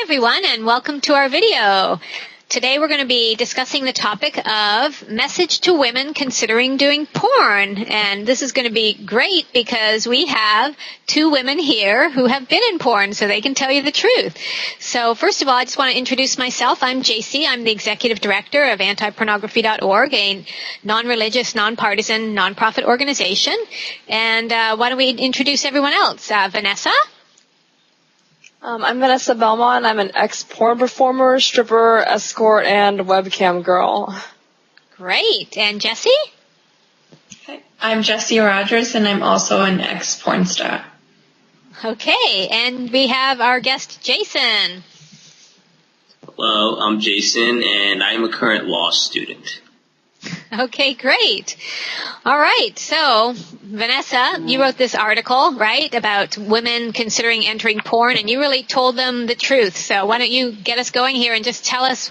everyone, and welcome to our video. Today we're going to be discussing the topic of message to women considering doing porn. And this is going to be great because we have two women here who have been in porn, so they can tell you the truth. So first of all, I just want to introduce myself. I'm Jessie. I'm the executive director of AntiPornography.org, a non-religious, non-partisan, non-profit organization. And why don't we introduce everyone else? Vanessa? I'm Vanessa Belmond. I'm an ex-porn performer, stripper, escort, and webcam girl. Great. And Jessie? Hi. I'm Jessie Rogers, and I'm also an ex-porn star. Okay. And we have our guest, Jason. Hello, I'm Jason, and I'm a current law student. Okay, great. All right. So, Vanessa, you wrote this article, right, about women considering entering porn, and you really told them the truth. So why don't you get us going here and just tell us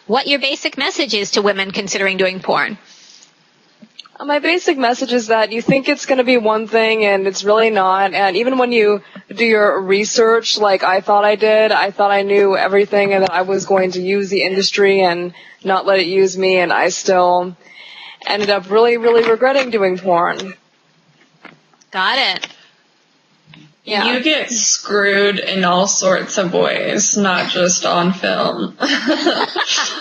what your basic message is to women considering doing porn? My basic message is that you think it's going to be one thing, and it's really not. And even when you do your research, like I thought I did, I thought I knew everything and that I was going to use the industry and not let it use me, and I still ended up really, really regretting doing porn. Got it. Yeah. You get screwed in all sorts of ways, not just on film.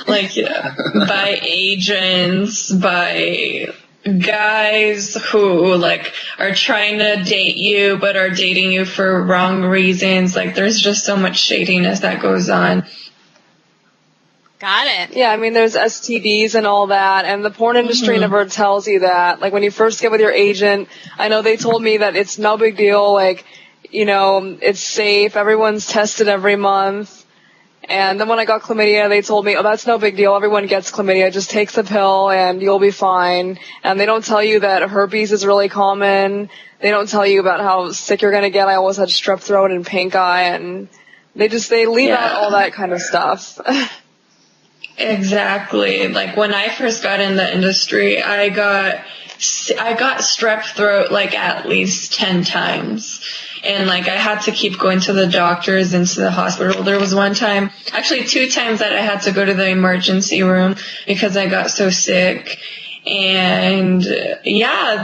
Like, by agents, by guys who, like, are trying to date you but are dating you for wrong reasons. Like, there's just so much shadiness that goes on. Got it. Yeah, I mean, there's STDs and all that, and the porn industry never tells you that. Like, when you first get with your agent, I know they told me that it's no big deal, like, you know, it's safe, everyone's tested every month. And then when I got chlamydia, they told me, oh, that's no big deal, everyone gets chlamydia, just take the pill and you'll be fine. And they don't tell you that herpes is really common. They don't tell you about how sick you're gonna get. I always had strep throat and pink eye, and they leave out all that kind of stuff. Exactly. Like, when I first got in the industry, I got strep throat like at least 10 times. And like, I had to keep going to the doctors and to the hospital. There was one time, actually 2 times, that I had to go to the emergency room because I got so sick. And yeah,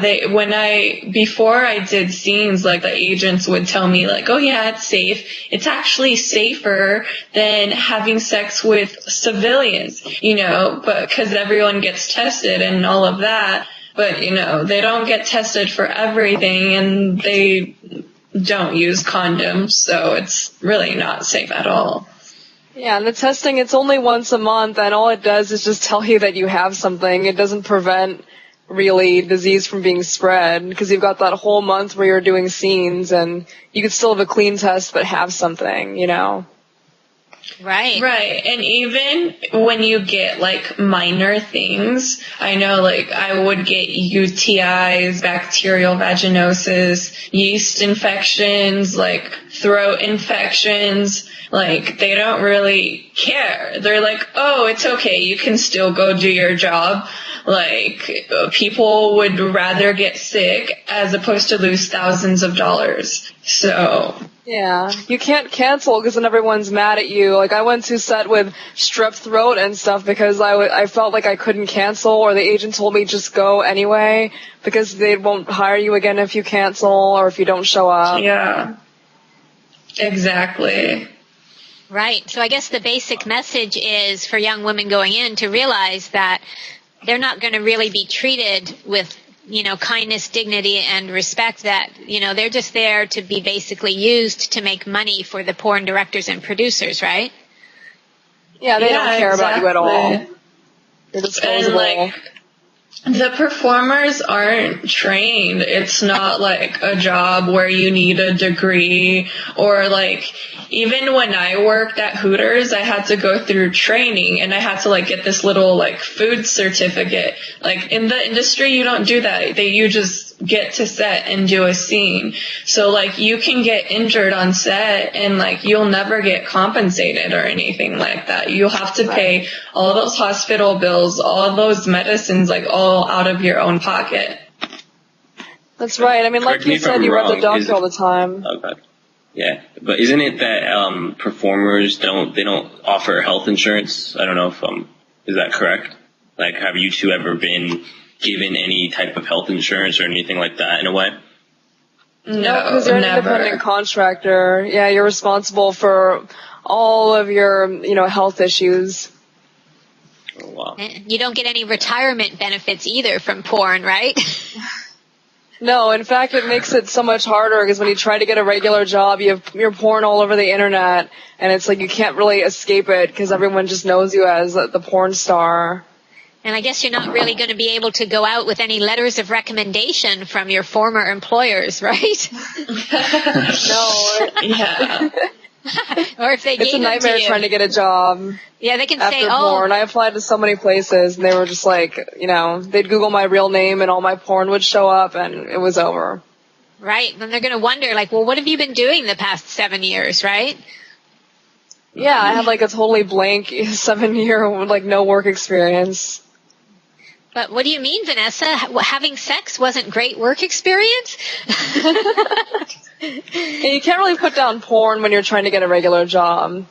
before I did scenes, like, the agents would tell me, like, oh yeah, it's safe. It's actually safer than having sex with civilians, you know, but because everyone gets tested and all of that. But, you know, they don't get tested for everything, and they don't use condoms, so it's really not safe at all. Yeah, and the testing, it's only once a month, and all it does is just tell you that you have something. It doesn't prevent, really, disease from being spread, because you've got that whole month where you're doing scenes, and you could still have a clean test but have something, you know? Right. Right. And even when you get, like, minor things, I know, like, I would get UTIs, bacterial vaginosis, yeast infections, like, throat infections. Like, they don't really care. They're like, oh, it's okay, you can still go do your job. Like, people would rather get sick as opposed to lose thousands of dollars. So... yeah, you can't cancel because then everyone's mad at you. Like, I went to set with strep throat and stuff because I felt like I couldn't cancel, or the agent told me just go anyway because they won't hire you again if you cancel or if you don't show up. Yeah, exactly. Right. So I guess the basic message is for young women going in to realize that they're not going to really be treated with, you know, kindness, dignity, and respect. That, you know, they're just there to be basically used to make money for the porn directors and producers, right? Yeah, they don't care about you at all. They're disposable. And, like, the performers aren't trained. It's not like a job where you need a degree, or like, even when I worked at Hooters, I had to go through training, and I had to, like, get this little, like, food certificate. Like, in the industry, you don't do that. You just get to set and do a scene. So, like, you can get injured on set, and, like, you'll never get compensated or anything like that. You'll have to pay all of those hospital bills, all of those medicines, like, all out of your own pocket. That's right. I mean, like you said, you read the doctor all the time. Okay. Yeah, but isn't it that performers don't offer health insurance? I don't know if is that correct? Like, have you two ever been given any type of health insurance or anything like that in a way? No, because you're an independent contractor. Yeah, you're responsible for all of your, health issues. Oh, wow. You don't get any retirement benefits either from porn, right? No, in fact, it makes it so much harder because when you try to get a regular job, you have your porn all over the internet, and it's like you can't really escape it because everyone just knows you as the porn star. And I guess you're not really going to be able to go out with any letters of recommendation from your former employers, right? No. Yeah. Or if they gave It's a nightmare trying to get a job. Yeah, they can after say, porn. I applied to so many places, and they were just like, they'd Google my real name, and all my porn would show up, and it was over. Right. Then they're going to wonder, like, well, what have you been doing the past 7 years, right? Yeah, I had like a totally blank 7-year, like, no work experience. But what do you mean, Vanessa? Having sex wasn't great work experience? You can't really put down porn when you're trying to get a regular job.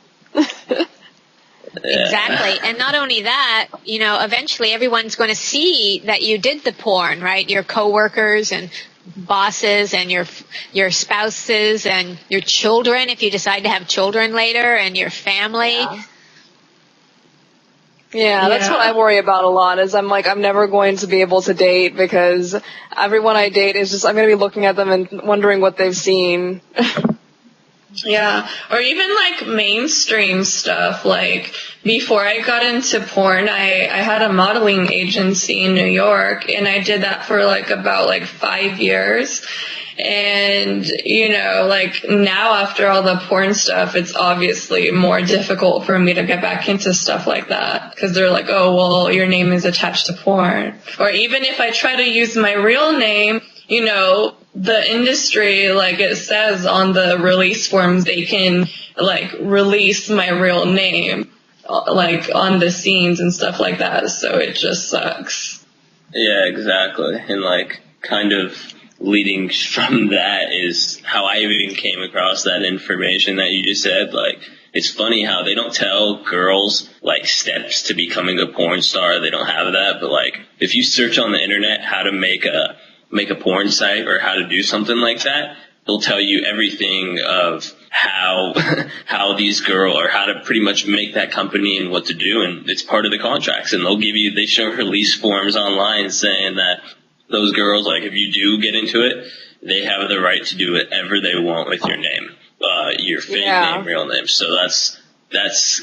Exactly. And not only that, eventually everyone's going to see that you did the porn, right? Your coworkers and bosses and your spouses and your children, if you decide to have children later, and your family. Yeah, that's what I worry about a lot, is I'm never going to be able to date because everyone I date is just, I'm going to be looking at them and wondering what they've seen. Yeah, or even like mainstream stuff. Like before I got into porn, I had a modeling agency in New York, and I did that for about 5 years. And, like now after all the porn stuff, it's obviously more difficult for me to get back into stuff like that. Cause they're like, oh, well, your name is attached to porn. Or even if I try to use my real name, the industry, like it says on the release forms, they can release my real name, on the scenes and stuff like that. So it just sucks. Yeah, exactly. And kind of leading from that is how I even came across that information that you just said. It's funny how they don't tell girls steps to becoming a porn star. They don't have that. But if you search on the internet how to make a porn site or how to do something like that, they'll tell you everything of how these girls, or how to pretty much make that company and what to do, and it's part of the contracts. And they show release forms online saying that those girls, if you do get into it, they have the right to do whatever they want with your name, your fake name, real name. So that's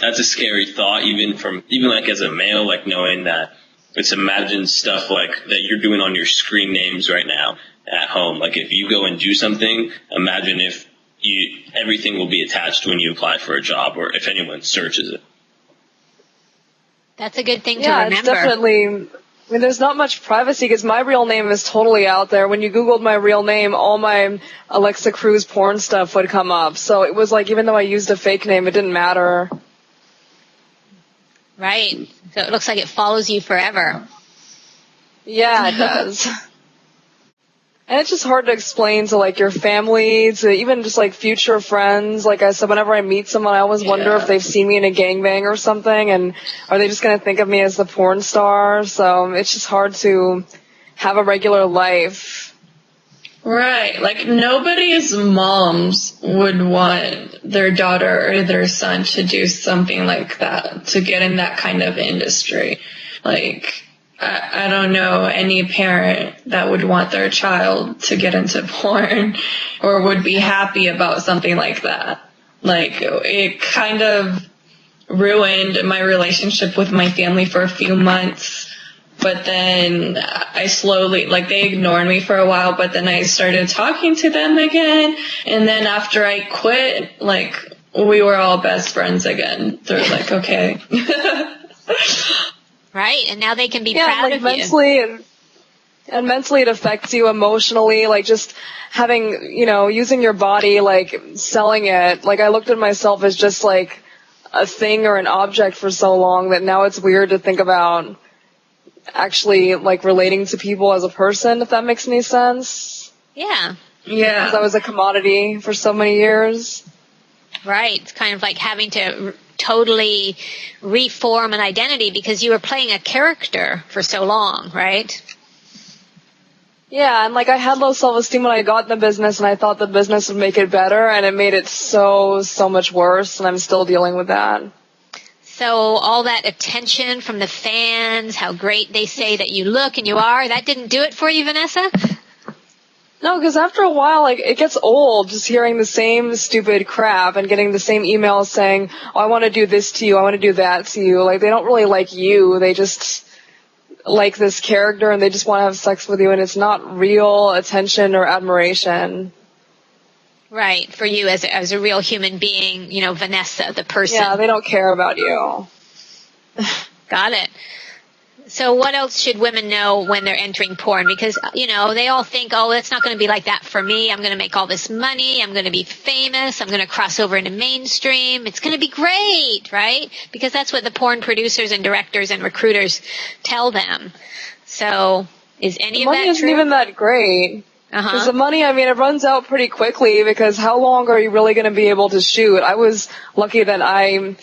a scary thought, even as a male, knowing that it's imagined stuff that you're doing on your screen names right now at home. If you go and do something, imagine if everything will be attached when you apply for a job, or if anyone searches it. That's a good thing to remember. Yeah, it's definitely, there's not much privacy because my real name is totally out there. When you Googled my real name, all my Alexa Cruz porn stuff would come up. So it was even though I used a fake name, it didn't matter. Right. So it looks like it follows you forever. Yeah, it does. And it's just hard to explain to your family, to even just future friends. Like I said, whenever I meet someone, I always wonder if they've seen me in a gangbang or something, and are they just going to think of me as the porn star? So it's just hard to have a regular life. Right. Nobody's moms would want their daughter or their son to do something like that, to get in that kind of industry. I don't know any parent that would want their child to get into porn or would be happy about something like that. It kind of ruined my relationship with my family for a few months. But then I slowly, they ignored me for a while, but then I started talking to them again. And then after I quit, we were all best friends again. They're okay. Right, and now they can be proud of mentally you. And mentally it affects you emotionally, just having, using your body, selling it. I looked at myself as just a thing or an object for so long that now it's weird to think about actually relating to people as a person, if that makes any sense. Yeah. Yeah. Because I was a commodity for so many years. Right. It's kind of like having to totally reform an identity because you were playing a character for so long, right? Yeah, and like I had low self-esteem when I got in the business, and I thought the business would make it better, and it made it so much worse, and I'm still dealing with that. So all that attention from the fans, how great they say that you look and you are, that didn't do it for you, Vanessa? No, because after a while, like, it gets old just hearing the same stupid crap and getting the same emails saying, oh, I want to do this to you, I want to do that to you. Like, they don't really like you, they just like this character and they just want to have sex with you, and it's not real attention or admiration. Right, for you as a real human being, you know, Vanessa, the person. Yeah, they don't care about you. Got it. So what else should women know when they're entering porn? Because, you know, they all think, oh, it's not going to be like that for me. I'm going to make all this money. I'm going to be famous. I'm going to cross over into mainstream. It's going to be great, right? Because that's what the porn producers and directors and recruiters tell them. So is any of that true? Money isn't even that great. Because the money, I mean, it runs out pretty quickly, because how long are you really going to be able to shoot? I was lucky that I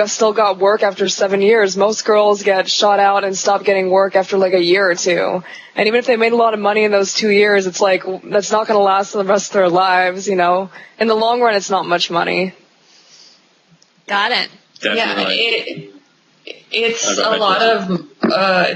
still got work after 7 years. Most girls get shot out and stop getting work after like a year or two. And even if they made a lot of money in those 2 years, it's like, that's not going to last the rest of their lives, you know? In the long run, it's not much money. Got it. Definitely. Yeah, it's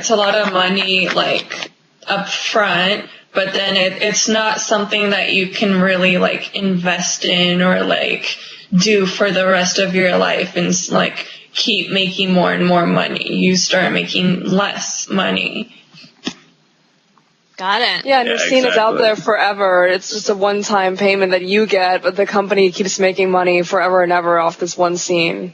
a lot of money, like, up front, but then it's not something that you can really, like, invest in or, like, do for the rest of your life and, like, keep making more and more money. You start making less money. Got it. Yeah, and your scene is out there forever. It's just a one-time payment that you get, but the company keeps making money forever and ever off this one scene.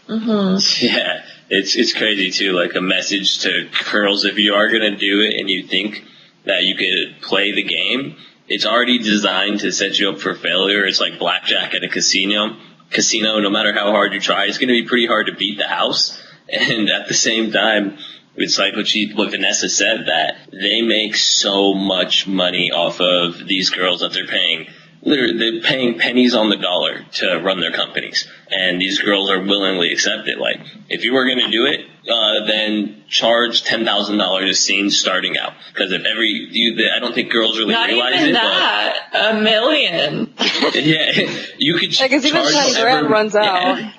Mm-hmm. Yeah, it's crazy too. Like, a message to girls: if you are gonna do it and you think that you could play the game, it's already designed to set you up for failure. It's like blackjack at a casino. No matter how hard you try, it's going to be pretty hard to beat the house. And at the same time, it's like what Vanessa said, that they make so much money off of these girls that they're paying. Literally, they're paying pennies on the dollar to run their companies. And these girls are willingly accept it. Like, if you were going to do it, then charge $10,000 a scene starting out. Because I don't think girls really realize it. Not even that, $1 million. Yeah, you could charge even 10 grand runs out. Yeah,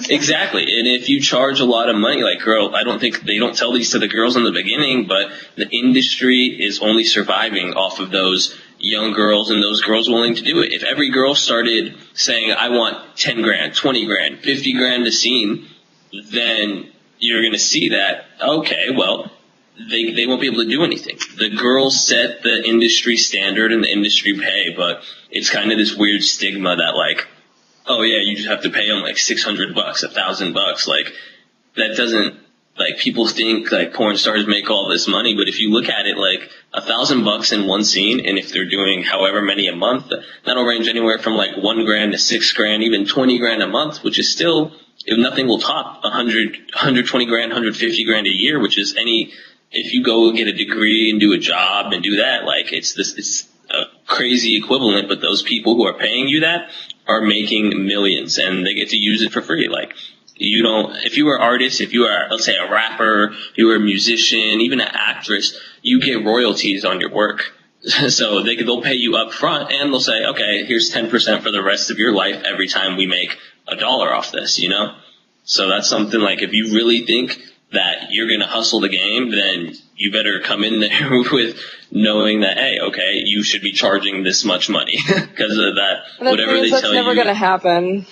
exactly. And if you charge a lot of money, like, girl, I don't think they don't tell these to the girls in the beginning, but the industry is only surviving off of those young girls and those girls willing to do it. If every girl started saying, I want 10 grand, 20 grand, 50 grand a scene, then you're going to see that, okay, well, they won't be able to do anything. The girls set the industry standard and the industry pay, but it's kind of this weird stigma that, like, oh yeah, you just have to pay them like $600, $1,000. Like, that doesn't, like, people think like porn stars make all this money, but if you look at it, like, $1,000 in one scene, and if they're doing however many a month, that'll range anywhere from like $1 grand to $6 grand, even 20 grand a month, which is still, if nothing will top 120 grand, 150 grand a year, which is if you go get a degree and do a job and do that, like, it's a crazy equivalent, but those people who are paying you that are making millions, and they get to use it for free. Like, if you were an artist, if you are, let's say, a rapper, if you were a musician, even an actress, you get royalties on your work. So they'll pay you up front, and they'll say, okay, here's 10% for the rest of your life every time we make $1 off this, you know? So that's something, like, if you really think that you're going to hustle the game, then you better come in there with knowing that, hey, okay, you should be charging this much money because of that. Whatever they tell you. That's never going to happen.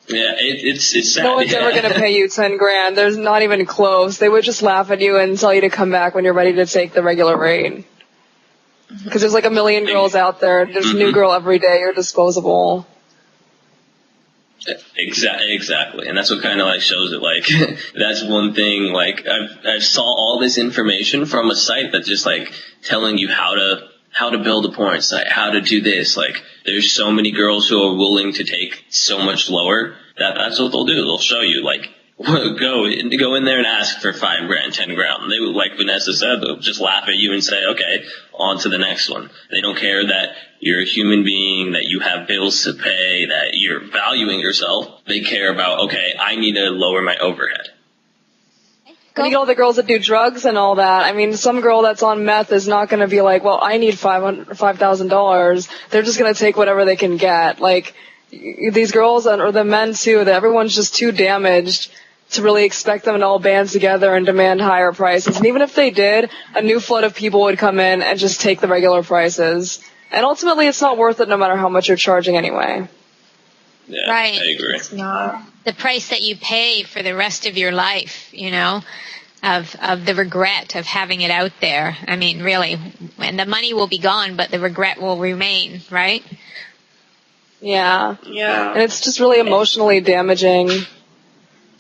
Yeah, it's sad. No one's ever going to pay you 10 grand. There's not even close. They would just laugh at you and tell you to come back when you're ready to take the regular rate. Because there's like 1 million girls out there. There's a new girl every day. You're disposable. Exactly, and that's what kind of like shows it. Like, that's one thing. Like, I saw all this information from a site that's just like telling you how to build a porn site, how to do this. Like, there's so many girls who are willing to take so much lower that's what they'll do. They'll show you, like, go in there and ask for $5,000, $10,000. They would, like Vanessa said, they'll just laugh at you and say, okay, on to the next one. They don't care that you're a human being, that you have bills to pay, that you're valuing yourself. They care about, okay, I need to lower my overhead. And you get all the girls that do drugs and all that. I mean, some girl that's on meth is not going to be like, well, I need $5,000. They're just going to take whatever they can get. Like, these girls, or the men too, that everyone's just too damaged to really expect them to all band together and demand higher prices. And even if they did, a new flood of people would come in and just take the regular prices. And ultimately, it's not worth it no matter how much you're charging anyway. Yeah, right. I agree. It's not. The price that you pay for the rest of your life, you know, of the regret of having it out there. I mean, really, and the money will be gone, but the regret will remain, right? Yeah. Yeah. And it's just really emotionally damaging.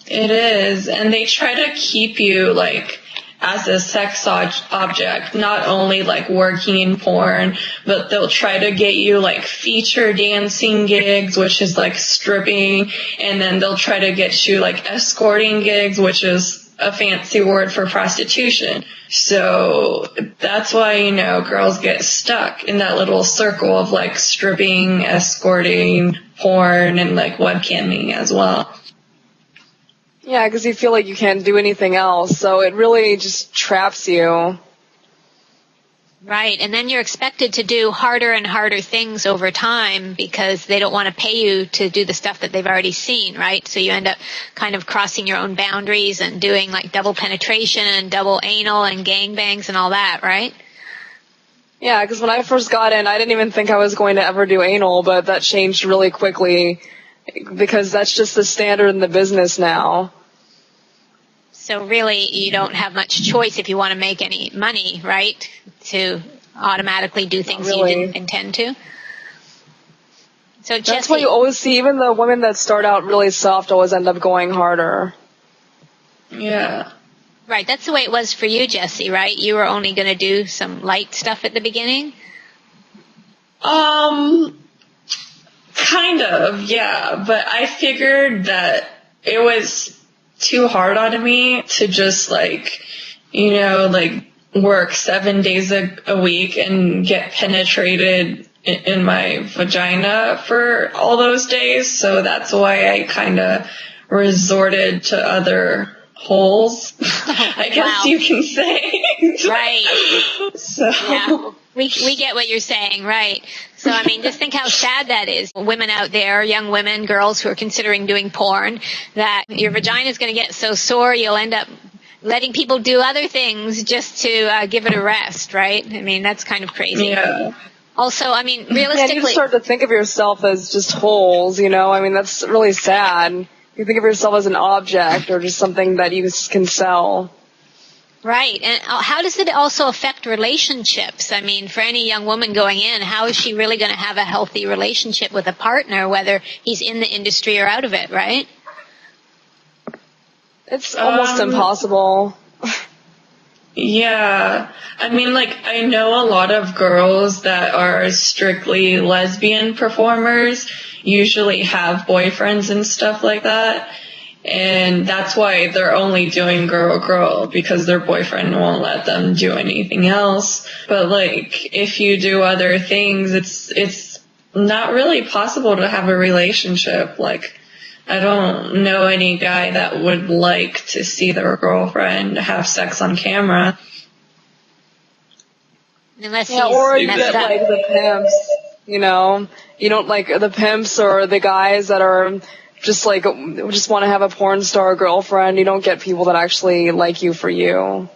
It is. And they try to keep you, like, as a sex object, not only, like, working in porn, but they'll try to get you, like, feature dancing gigs, which is, like, stripping, and then they'll try to get you, like, escorting gigs, which is a fancy word for prostitution. So that's why, you know, girls get stuck in that little circle of, like, stripping, escorting, porn, and, like, webcamming as well. Yeah, because you feel like you can't do anything else, so it really just traps you. Right, and then you're expected to do harder and harder things over time because they don't want to pay you to do the stuff that they've already seen, right? So you end up kind of crossing your own boundaries and doing like double penetration and double anal and gangbangs and all that, right? Yeah, because when I first got in, I didn't even think I was going to ever do anal, but that changed really quickly because that's just the standard in the business now. So really, you don't have much choice if you want to make any money, right? To automatically do things you didn't intend to. So that's why you always see even the women that start out really soft always end up going harder. Yeah. Right, that's the way it was for you, Jessie, right? You were only going to do some light stuff at the beginning? Kind of, yeah. But I figured that it was too hard on me to just, like, you know, like, work 7 days a week and get penetrated in my vagina for all those days. So that's why I kind of resorted to other holes, I guess you can say. Right. So. Yeah. We get what you're saying, right. So, I mean, just think how sad that is. Women out there, young women, girls who are considering doing porn, that your vagina is going to get so sore you'll end up letting people do other things just to give it a rest, right? I mean, that's kind of crazy. Yeah. Also, I mean, realistically... Yeah, you start to think of yourself as just holes, you know? I mean, that's really sad. You think of yourself as an object or just something that you can sell. Right. And how does it also affect relationships? I mean, for any young woman going in, how is she really going to have a healthy relationship with a partner, whether he's in the industry or out of it, right? It's almost impossible. Yeah. I mean, like, I know a lot of girls that are strictly lesbian performers usually have boyfriends and stuff like that. And that's why they're only doing girl-girl, because their boyfriend won't let them do anything else. But, like, if you do other things, it's not really possible to have a relationship. Like, I don't know any guy that would like to see their girlfriend have sex on camera. Unless or you he's get, like, the pimps, you know? You don't like the pimps or the guys that are... just want to have a porn star girlfriend. You don't get people that actually like you for you.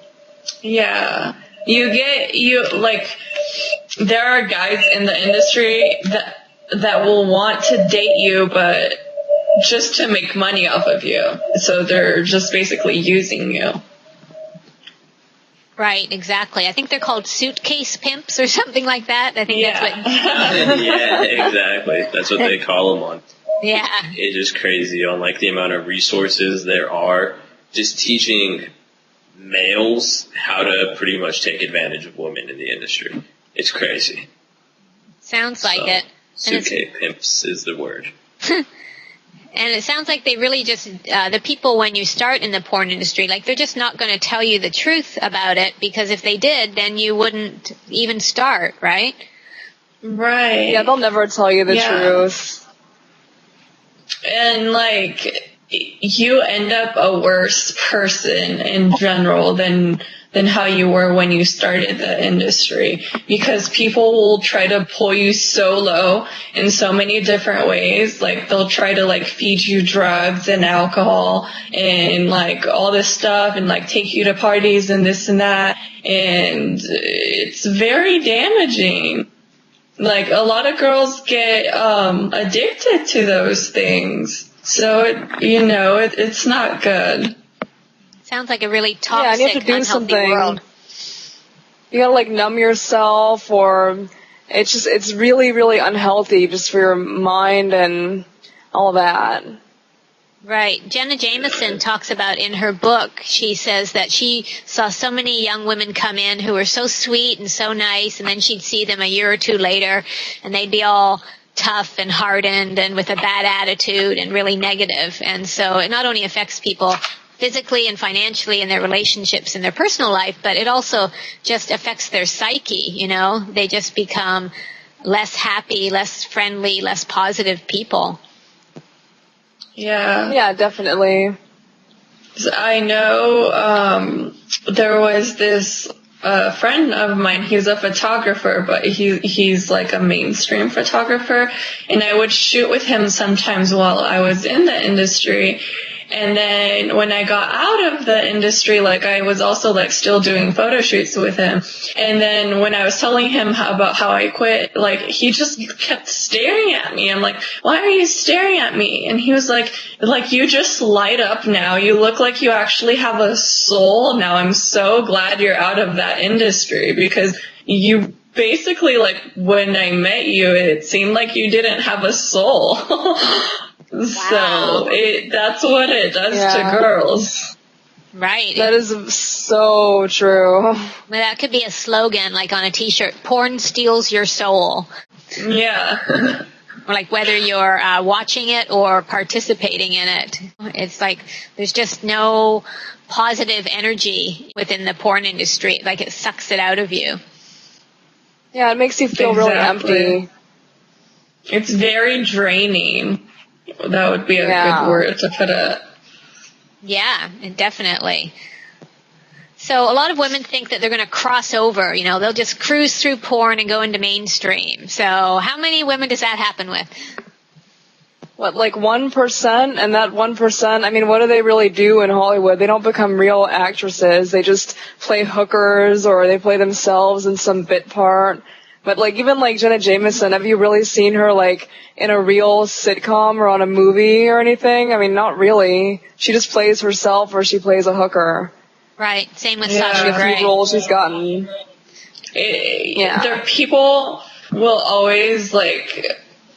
Yeah. There are guys in the industry that will want to date you, but just to make money off of you. So they're just basically using you. Right, exactly. I think they're called suitcase pimps or something like that. I think that's what... Yeah, exactly. That's what they call them on. Yeah. It's just crazy on, like, the amount of resources there are just teaching males how to pretty much take advantage of women in the industry. It's crazy. Sounds like it. Suitcase pimps is the word. And it sounds like they really just, the people when you start in the porn industry, like they're just not going to tell you the truth about it, because if they did, then you wouldn't even start, right? Right. Yeah, they'll never tell you the truth. And like, you end up a worse person in general than how you were when you started the industry, because people will try to pull you so low in so many different ways. Like, they'll try to like feed you drugs and alcohol and like all this stuff, and like take you to parties and this and that, and it's very damaging. Like, a lot of girls get addicted to those things. So, it's not good. Sounds like a really toxic, and you have to do unhealthy something. world. You gotta like numb yourself, or it's really, really unhealthy just for your mind and all that. Right. Jenna Jameson talks about in her book, she says that she saw so many young women come in who were so sweet and so nice, and then she'd see them a year or two later, and they'd be all tough and hardened and with a bad attitude and really negative. And so it not only affects people physically and financially in their relationships in their personal life, but it also just affects their psyche, They just become less happy, less friendly, less positive people. Yeah. Yeah, definitely. I know there was this friend of mine. He's a photographer, but he's like a mainstream photographer, and I would shoot with him sometimes while I was in the industry. And then when I got out of the industry, like, I was also like still doing photo shoots with him. And then when I was telling him about how I quit, like, he just kept staring at me. I'm like, why are you staring at me? And he was like, you just light up now. You look like you actually have a soul now. I'm so glad you're out of that industry, because you basically, like, when I met you, it seemed like you didn't have a soul. Wow. So that's what it does to girls. Right. That is so true. Well, that could be a slogan, like on a t-shirt, porn steals your soul. Yeah. Or like whether you're watching it or participating in it. It's like there's just no positive energy within the porn industry. Like, it sucks it out of you. Yeah, it makes you feel really empty. It's very draining. That would be a good word to put it. Yeah, definitely. So a lot of women think that they're going to cross over, they'll just cruise through porn and go into mainstream. So how many women does that happen with? What, like 1%? And that 1%, I mean, what do they really do in Hollywood? They don't become real actresses. They just play hookers, or they play themselves in some bit part. But like, even like Jenna Jameson, have you really seen her like in a real sitcom or on a movie or anything? I mean, not really. She just plays herself, or she plays a hooker. Right. Same with Sasha Grey. A few roles she's gotten. There, people will always like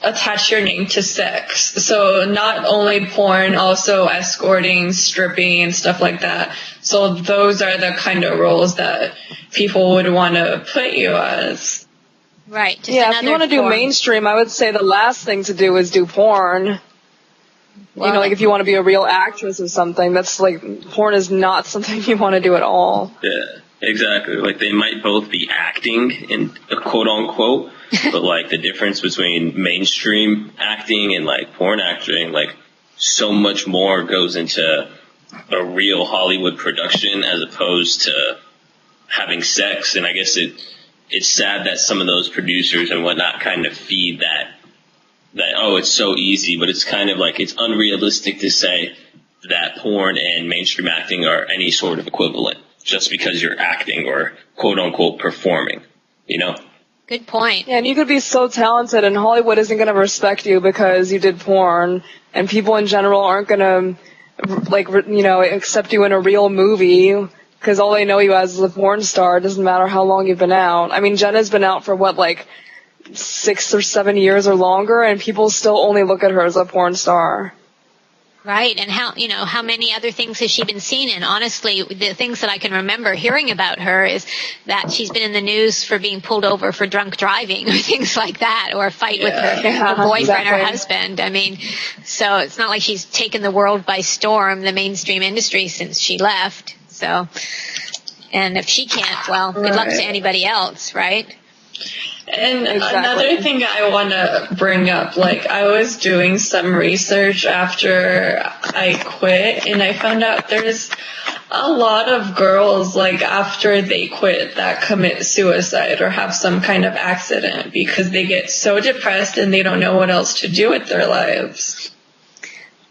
attach your name to sex. So not only porn, also escorting, stripping, and stuff like that. So those are the kind of roles that people would want to put you as. Right. Just if you want to do mainstream, I would say the last thing to do is do porn. Wow. Like if you want to be a real actress or something, that's like, porn is not something you want to do at all. Yeah, exactly. Like, they might both be acting, in quote unquote, but like the difference between mainstream acting and like porn acting, like, so much more goes into a real Hollywood production as opposed to having sex. And I guess it's sad that some of those producers and whatnot kind of feed that, oh, it's so easy, but it's kind of like, it's unrealistic to say that porn and mainstream acting are any sort of equivalent just because you're acting or quote unquote performing, Good point. Yeah, and you could be so talented, and Hollywood isn't going to respect you because you did porn, and people in general aren't going to, accept you in a real movie, because all they know you as is a porn star. It doesn't matter how long you've been out. I mean, Jenna's been out for 6 or 7 years or longer, and people still only look at her as a porn star. Right, and how many other things has she been seen in? Honestly, the things that I can remember hearing about her is that she's been in the news for being pulled over for drunk driving or things like that, or a fight with her boyfriend or husband. I mean, so it's not like she's taken the world by storm, the mainstream industry, since she left. So, and if she can't, well, good luck to anybody else, right? And another thing I want to bring up, like, I was doing some research after I quit, and I found out there's a lot of girls, like, after they quit that commit suicide or have some kind of accident because they get so depressed and they don't know what else to do with their lives.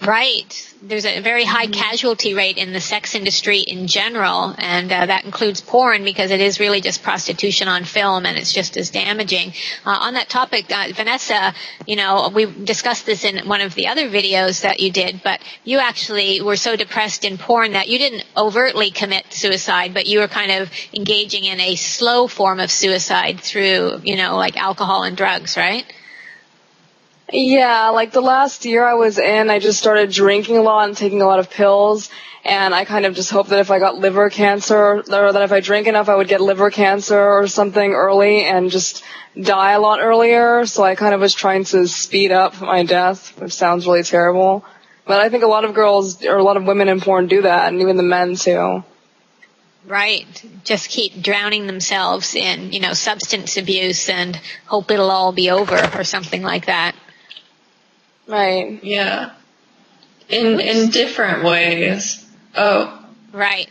Right. There's a very high casualty rate in the sex industry in general, and that includes porn because it is really just prostitution on film, and it's just as damaging. On that topic, Vanessa, we discussed this in one of the other videos that you did, but you actually were so depressed in porn that you didn't overtly commit suicide, but you were kind of engaging in a slow form of suicide through, like alcohol and drugs, right? Yeah, like the last year I was in, I just started drinking a lot and taking a lot of pills, and I kind of just hoped that if I got liver cancer, or that if I drank enough I would get liver cancer or something early and just die a lot earlier, so I kind of was trying to speed up my death, which sounds really terrible. But I think a lot of girls, or a lot of women in porn do that, and even the men too. Right. Just keep drowning themselves in, substance abuse and hope it'll all be over or something like that. Right. Yeah. In different ways. Oh. Right.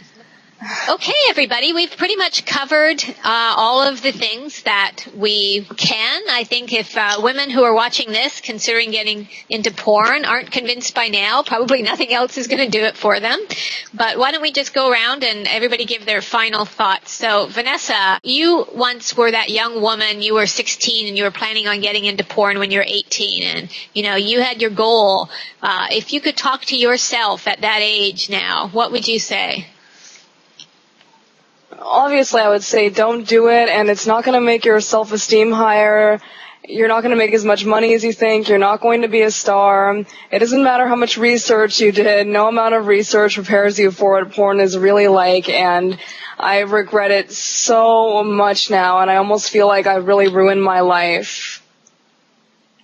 Okay, everybody, we've pretty much covered all of the things that we can. I think if women who are watching this, considering getting into porn, aren't convinced by now, probably nothing else is going to do it for them. But why don't we just go around and everybody give their final thoughts. So, Vanessa, you once were that young woman, you were 16 and you were planning on getting into porn when you were 18, and, you had your goal. If you could talk to yourself at that age now, what would you say? Obviously, I would say don't do it, and it's not going to make your self-esteem higher. You're not going to make as much money as you think. You're not going to be a star. It doesn't matter how much research you did. No amount of research prepares you for what porn is really like, and I regret it so much now, and I almost feel like I really ruined my life.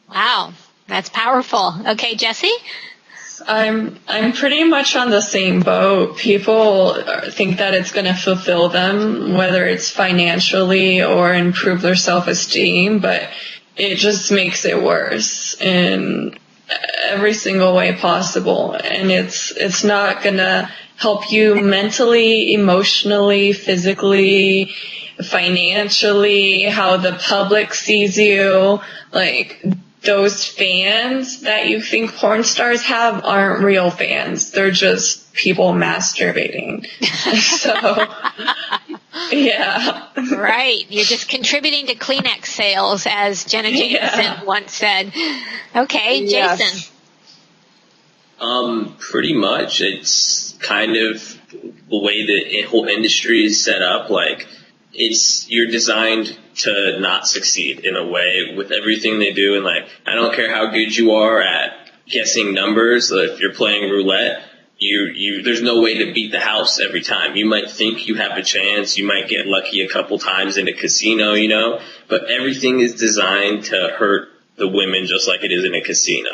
Wow, that's powerful. Okay, Jessie? I'm pretty much on the same boat. People think that it's going to fulfill them, whether it's financially or improve their self-esteem, but it just makes it worse in every single way possible. And it's not going to help you mentally, emotionally, physically, financially, how the public sees you. Like, those fans that you think porn stars have aren't real fans. They're just people masturbating. So, yeah. Right. You're just contributing to Kleenex sales, as Jenna Jameson once said. Okay, yes. Jason. Pretty much. It's kind of the way the whole industry is set up. Like, you're designed to not succeed in a way with everything they do. And like, I don't care how good you are at guessing numbers. If you're playing roulette, there's no way to beat the house every time. You might think you have a chance. You might get lucky a couple times in a casino, but everything is designed to hurt the women just like it is in a casino,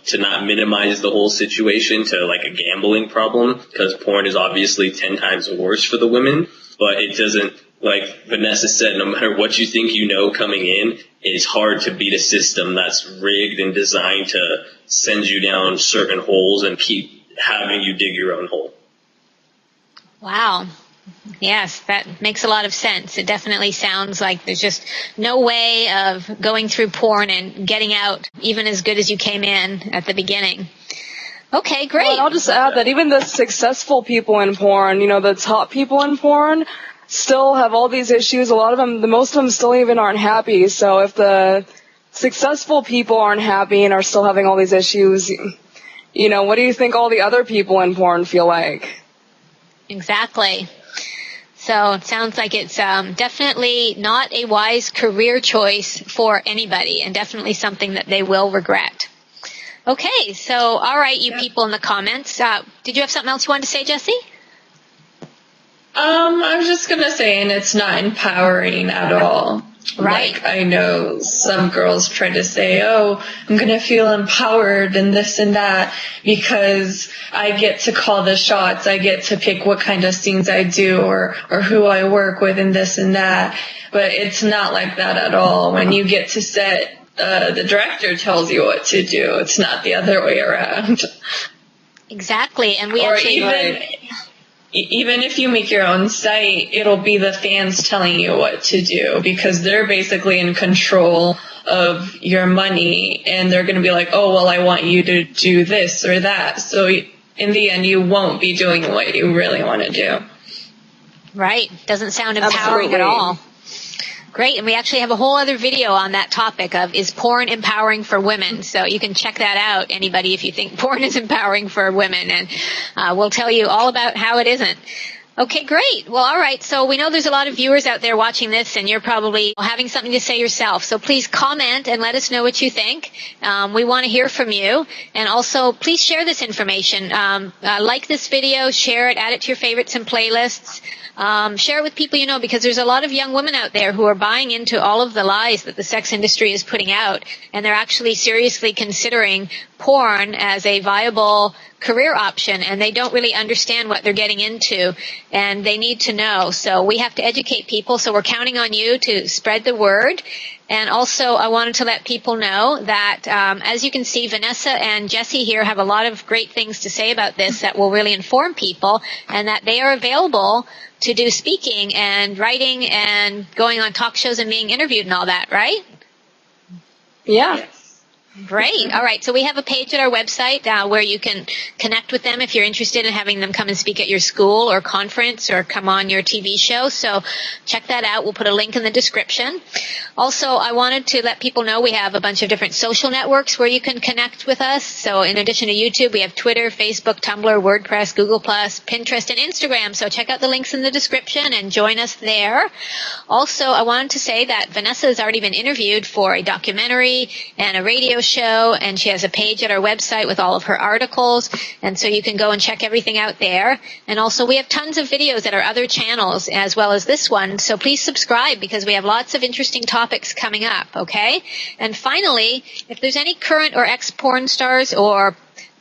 to not minimize the whole situation to like a gambling problem, because porn is obviously 10 times worse for the women, but it doesn't. Like Vanessa said, no matter what you think coming in, it's hard to beat a system that's rigged and designed to send you down certain holes and keep having you dig your own hole. Wow. Yes, that makes a lot of sense. It definitely sounds like there's just no way of going through porn and getting out even as good as you came in at the beginning. Okay, great. Well, and I'll just add that even the successful people in porn, the top people in porn, still have all these issues. A lot of them, most of them still even aren't happy. So if the successful people aren't happy and are still having all these issues, what do you think all the other people in porn feel like? Exactly. So it sounds like it's definitely not a wise career choice for anybody, and definitely something that they will regret. Okay, so all right, you people in the comments. Did you have something else you wanted to say, Jessie? I was just gonna say, and it's not empowering at all. Right. Like, I know some girls try to say, oh, I'm gonna feel empowered and this and that because I get to call the shots, I get to pick what kind of scenes I do or who I work with and this and that. But it's not like that at all. When you get to set, the director tells you what to do. It's not the other way around. Exactly, and we or actually... Even if you make your own site, it'll be the fans telling you what to do because they're basically in control of your money and they're going to be like, oh, well, I want you to do this or that. So in the end, you won't be doing what you really want to do. Right. Doesn't sound empowering at all. Great, and we actually have a whole other video on that topic of is porn empowering for women, so you can check that out, anybody, if you think porn is empowering for women, and we'll tell you all about how it isn't. Okay, great. Well, all right, so we know there's a lot of viewers out there watching this, and you're probably having something to say yourself, so please comment and let us know what you think. We want to hear from you, and also please share this information. Like this video, share it, add it to your favorites and playlists. Share it with people you know, because there's a lot of young women out there who are buying into all of the lies that the sex industry is putting out, and they're actually seriously considering porn as a viable career option, and they don't really understand what they're getting into, and they need to know. So we have to educate people, so we're counting on you to spread the word. And also, I wanted to let people know that, as you can see, Vanessa and Jessie here have a lot of great things to say about this that will really inform people, and that they are available to do speaking and writing and going on talk shows and being interviewed and all that, right? Yeah. Great. All right. So we have a page at our website where you can connect with them if you're interested in having them come and speak at your school or conference or come on your TV show. So check that out. We'll put a link in the description. Also, I wanted to let people know we have a bunch of different social networks where you can connect with us. So in addition to YouTube, we have Twitter, Facebook, Tumblr, WordPress, Google+, Pinterest, and Instagram. So check out the links in the description and join us there. Also, I wanted to say that Vanessa has already been interviewed for a documentary and a radio show, and she has a page at our website with all of her articles, and so you can go and check everything out there. And also we have tons of videos at our other channels as well as this one, so please subscribe because we have lots of interesting topics coming up, okay? And finally, if there's any current or ex-porn stars or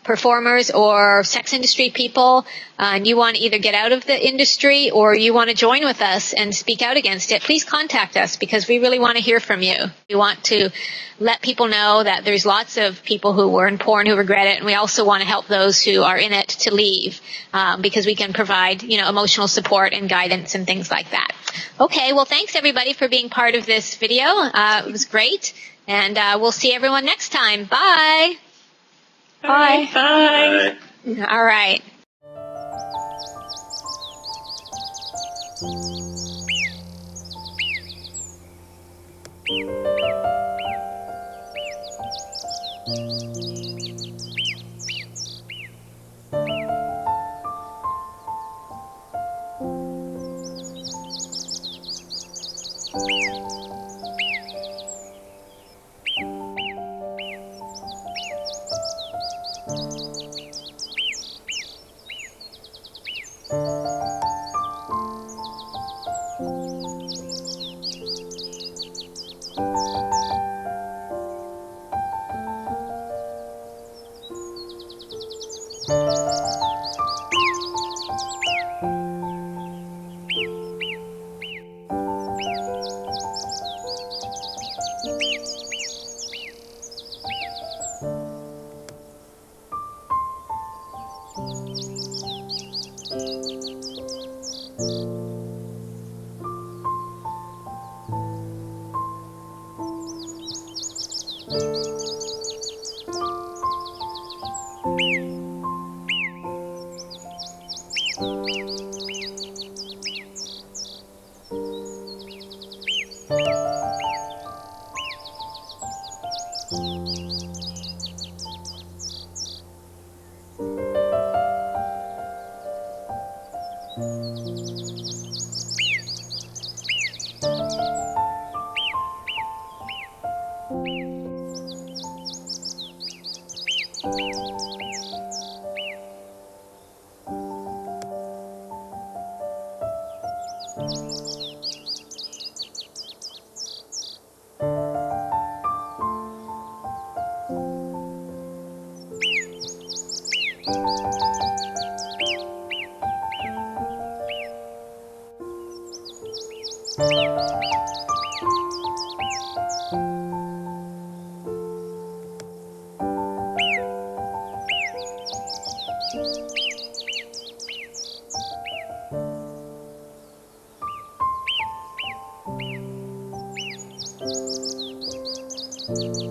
performers or sex industry people, and you want to either get out of the industry or you want to join with us and speak out against it, please contact us because we really want to hear from you. We want to let people know that there's lots of people who were in porn who regret it, and we also want to help those who are in it to leave because we can provide, emotional support and guidance and things like that. Okay, well, thanks everybody for being part of this video. It was great, and we'll see everyone next time. Bye. Bye. Bye. All right. you.